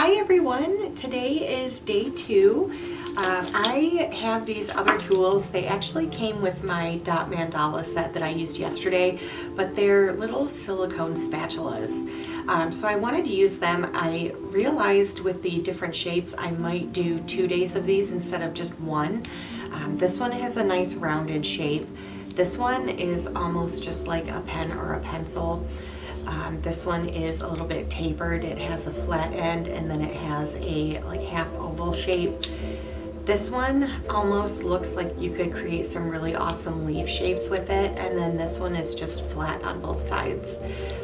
Hi everyone, today is day 2. I have these other tools. They actually came with my dot mandala set that I used yesterday, but they're little silicone spatulas. So I wanted to use them. I realized with the different shapes I might do 2 days of these instead of just one. This one has a nice rounded shape. This one is almost just like a pen or a pencil. This one is a little bit tapered. It has a flat end and then it has a like half oval shape. This one almost looks like you could create some really awesome leaf shapes with it, and then this one is just flat on both sides.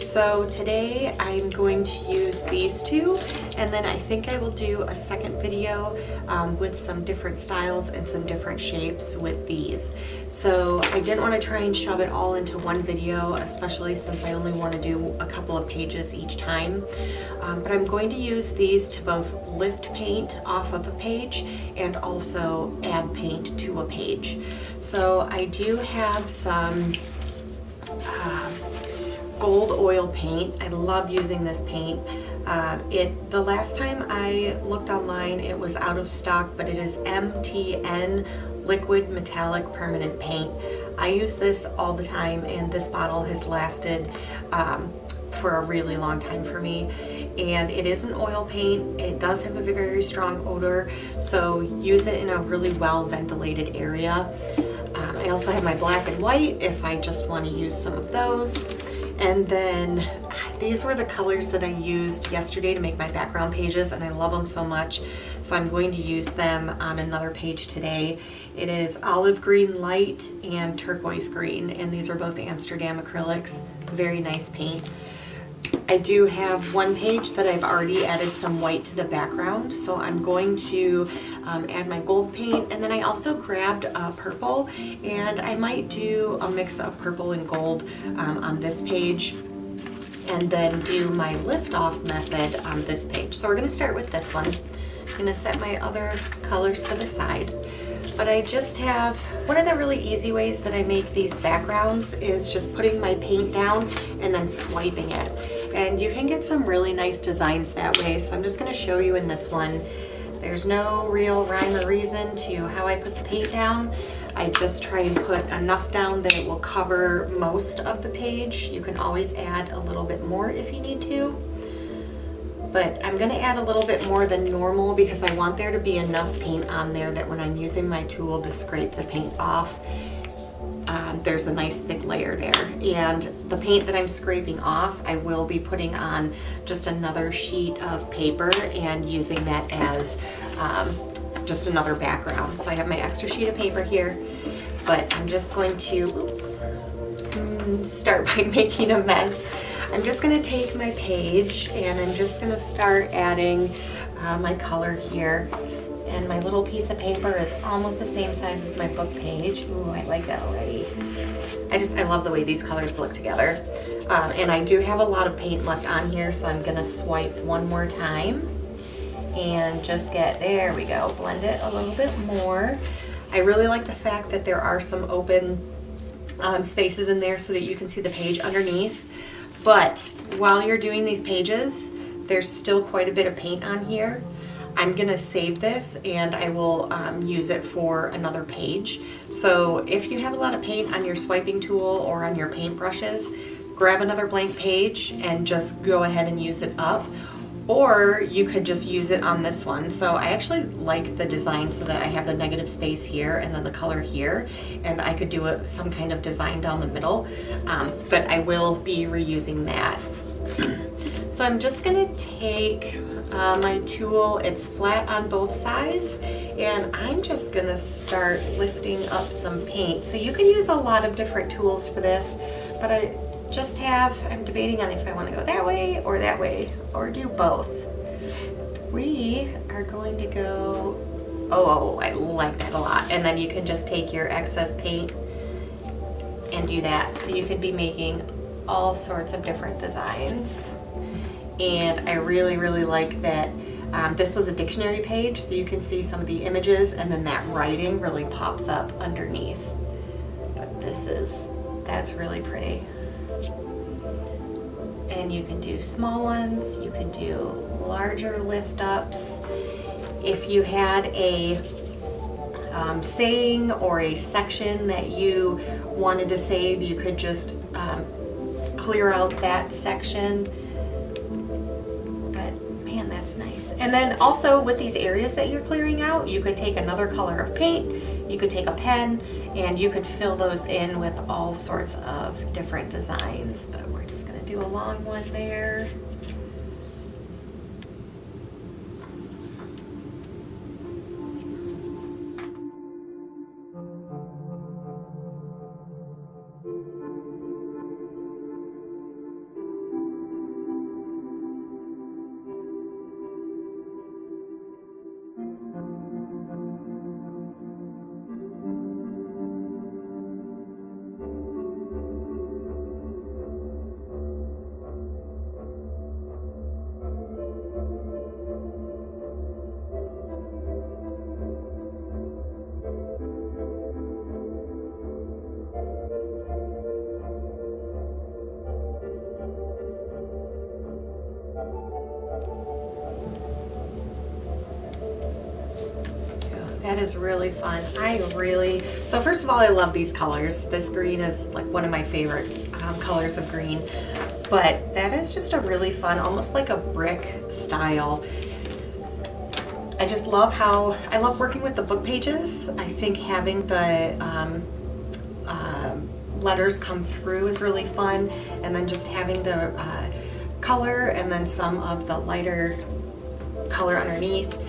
So today I'm going to use these two, and then I think I will do a second video with some different styles and some different shapes with these. So I didn't want to try and shove it all into one video, especially since I only want to do a couple of pages each time. But I'm going to use these to both lift paint off of a page and also add paint to a page. So I do have some gold oil paint. I love using this paint. The last time I looked online it was out of stock, but it is MTN liquid metallic permanent paint. I use this all the time and this bottle has lasted for a really long time for me. And it is an oil paint. It does have a very strong odor, so use it in a really well ventilated area. I also have my black and white if I just want to use some of those. And then these were the colors that I used yesterday to make my background pages, and I love them so much. So I'm going to use them on another page today. It is olive green light and turquoise green, and these are both Amsterdam acrylics. Very nice paint. I do have one page that I've already added some white to the background, so I'm going to add my gold paint, and then I also grabbed purple, and I might do a mix of purple and gold on this page, and then do my lift off method on this page. So we're going to start with this one. I'm going to set my other colors to the side. But I just have, one of the really easy ways that I make these backgrounds is just putting my paint down and then swiping it. And you can get some really nice designs that way. So I'm just going to show you in this one. There's no real rhyme or reason to how I put the paint down. I just try and put enough down that it will cover most of the page. You can always add a little bit more if you need to. But I'm going to add a little bit more than normal because I want there to be enough paint on there that when I'm using my tool to scrape the paint off, there's a nice thick layer there. And the paint that I'm scraping off, I will be putting on just another sheet of paper and using that as just another background. So I have my extra sheet of paper here, but I'm just going to, start by making a mess. I'm just going to take my page and I'm just going to start adding my color here. And my little piece of paper is almost the same size as my book page. Ooh, I like that already. I love the way these colors look together. And I do have a lot of paint left on here, so I'm going to swipe one more time and just there we go, blend it a little bit more. I really like the fact that there are some open spaces in there so that you can see the page underneath. But while you're doing these pages, there's still quite a bit of paint on here. I'm gonna save this and I will use it for another page. So if you have a lot of paint on your swiping tool or on your paint brushes, grab another blank page and just go ahead and use it up. Or you could just use it on this one. So I actually like the design so that I have the negative space here and then the color here, and I could do some kind of design down the middle, but I will be reusing that. So I'm just gonna take my tool, it's flat on both sides, and I'm just gonna start lifting up some paint. So you can use a lot of different tools for this, but I'm debating on if I want to go that way or do both. We are going to go, oh, I like that a lot. And then you can just take your excess paint and do that. So you could be making all sorts of different designs. And I really, really like that this was a dictionary page, so you can see some of the images and then that writing really pops up underneath. But that's really pretty. And you can do small ones, you can do larger lift ups. If you had a saying or a section that you wanted to save, you could just clear out that section. But man, that's nice. And then also with these areas that you're clearing out, you could take another color of paint, you could take a pen, and you could fill those in with all sorts of different designs. But we're just gonna do a long one there. That is really fun. So first of all, I love these colors. This green is like one of my favorite colors of green, but that is just a really fun, almost like a brick style. I just love I love working with the book pages. I think having the letters come through is really fun, and then just having the color and then some of the lighter color underneath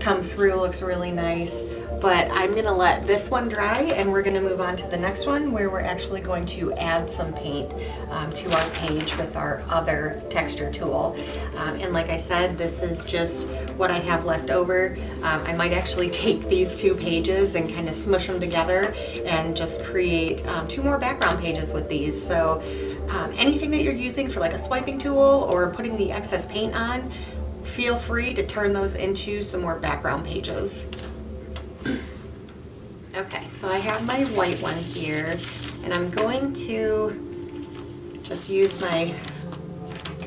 come through looks really nice. But I'm gonna let this one dry and we're gonna move on to the next one where we're actually going to add some paint to our page with our other texture tool. And like I said, this is just what I have left over. I might actually take these two pages and kind of smush them together and just create two more background pages with these. So anything that you're using for like a swiping tool or putting the excess paint on, feel free to turn those into some more background pages. Okay, so I have my white one here, and I'm going to just use my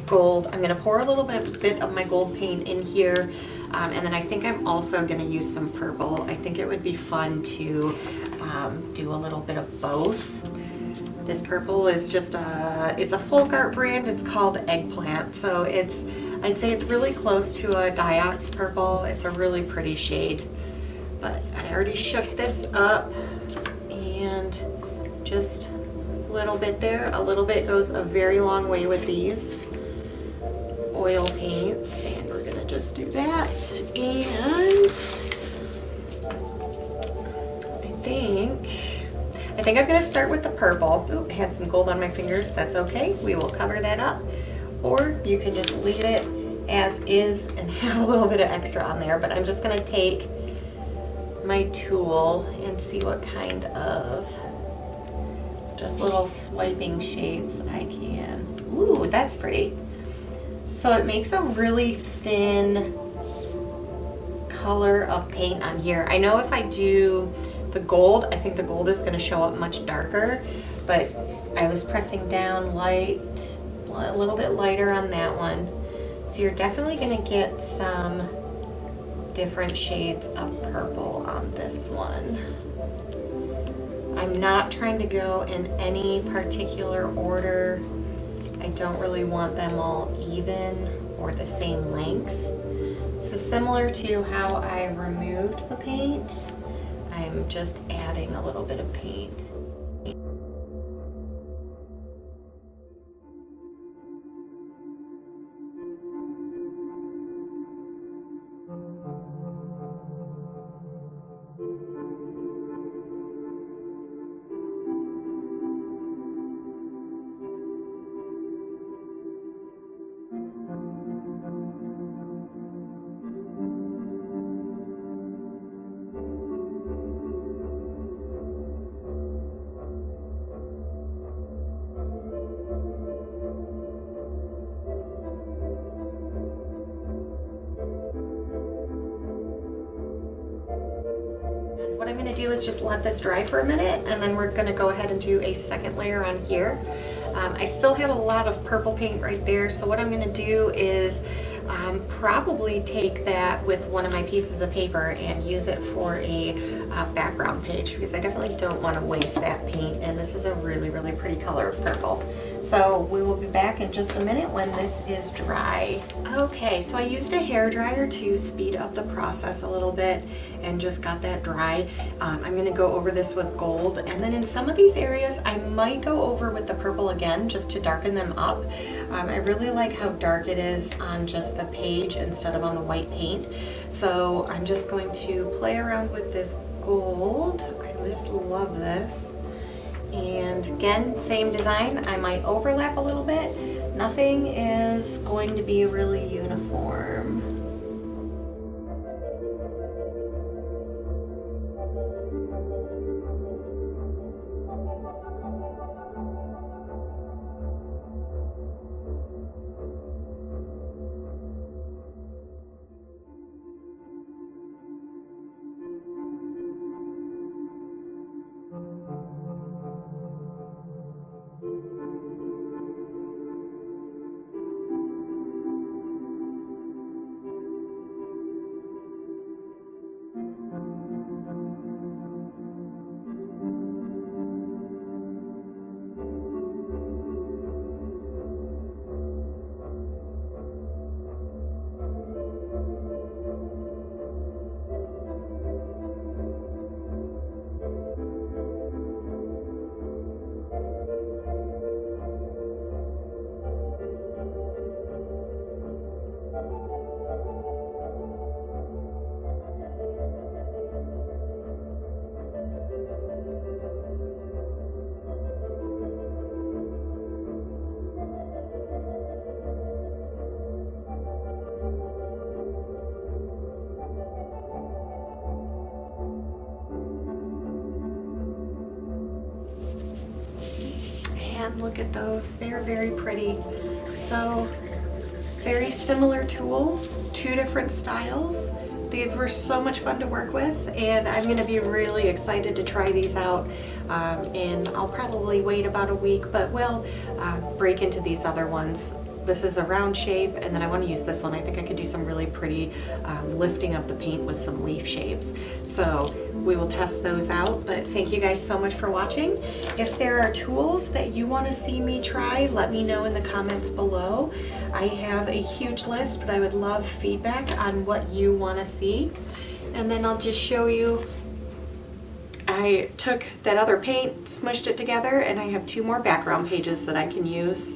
gold. I'm going to pour a little bit of my gold paint in here, and then I think I'm also going to use some purple. I think it would be fun to do a little bit of both. This purple is just it's a folk art brand. It's called Eggplant, so I'd say it's really close to a Diox purple. It's a really pretty shade. But I already shook this up, and just a little bit there. A little bit goes a very long way with these oil paints, and we're gonna just do that. And I think I'm gonna start with the purple. Ooh, I had some gold on my fingers. That's okay. We will cover that up. Or you can just leave it as is and have a little bit of extra on there. But I'm just gonna take my tool and see what kind of just little swiping shapes I can. Ooh, that's pretty. So it makes a really thin color of paint on here. I know if I do the gold, I think the gold is gonna show up much darker, but I was pressing down light, a little bit lighter on that one. So you're definitely gonna get some different shades of purple on this one. I'm not trying to go in any particular order. I don't really want them all even or the same length. So similar to how I removed the paint, I'm just adding a little bit of paint. What I'm going to do is just let this dry for a minute, and then we're going to go ahead and do a second layer on here. I still have a lot of purple paint right there, so what I'm going to do is probably take that with one of my pieces of paper and use it for a background page, because I definitely don't want to waste that paint, and this is a really, really pretty color of purple. So we will be back in just a minute when this is dry. Okay, so I used a hair dryer to speed up the process a little bit and just got that dry. I'm going to go over this with gold, and then in some of these areas I might go over with the purple again just to darken them up. I really like how dark it is on just the page instead of on the white paint. So I'm just going to play around with this gold. I just love this. And again, same design. I might overlap a little bit. Nothing is going to be really uniform. And look at those, they're very pretty. So very similar tools, two different styles. These were so much fun to work with, and I'm going to be really excited to try these out. And I'll probably wait about a week, but we'll break into these other ones. This is a round shape, and then I want to use this one. I think I could do some really pretty lifting up the paint with some leaf shapes. So we will test those out, but thank you guys so much for watching. If there are tools that you want to see me try, let me know in the comments below. I have a huge list, but I would love feedback on what you want to see. And then I'll just show you. I took that other paint, smushed it together, and I have two more background pages that I can use.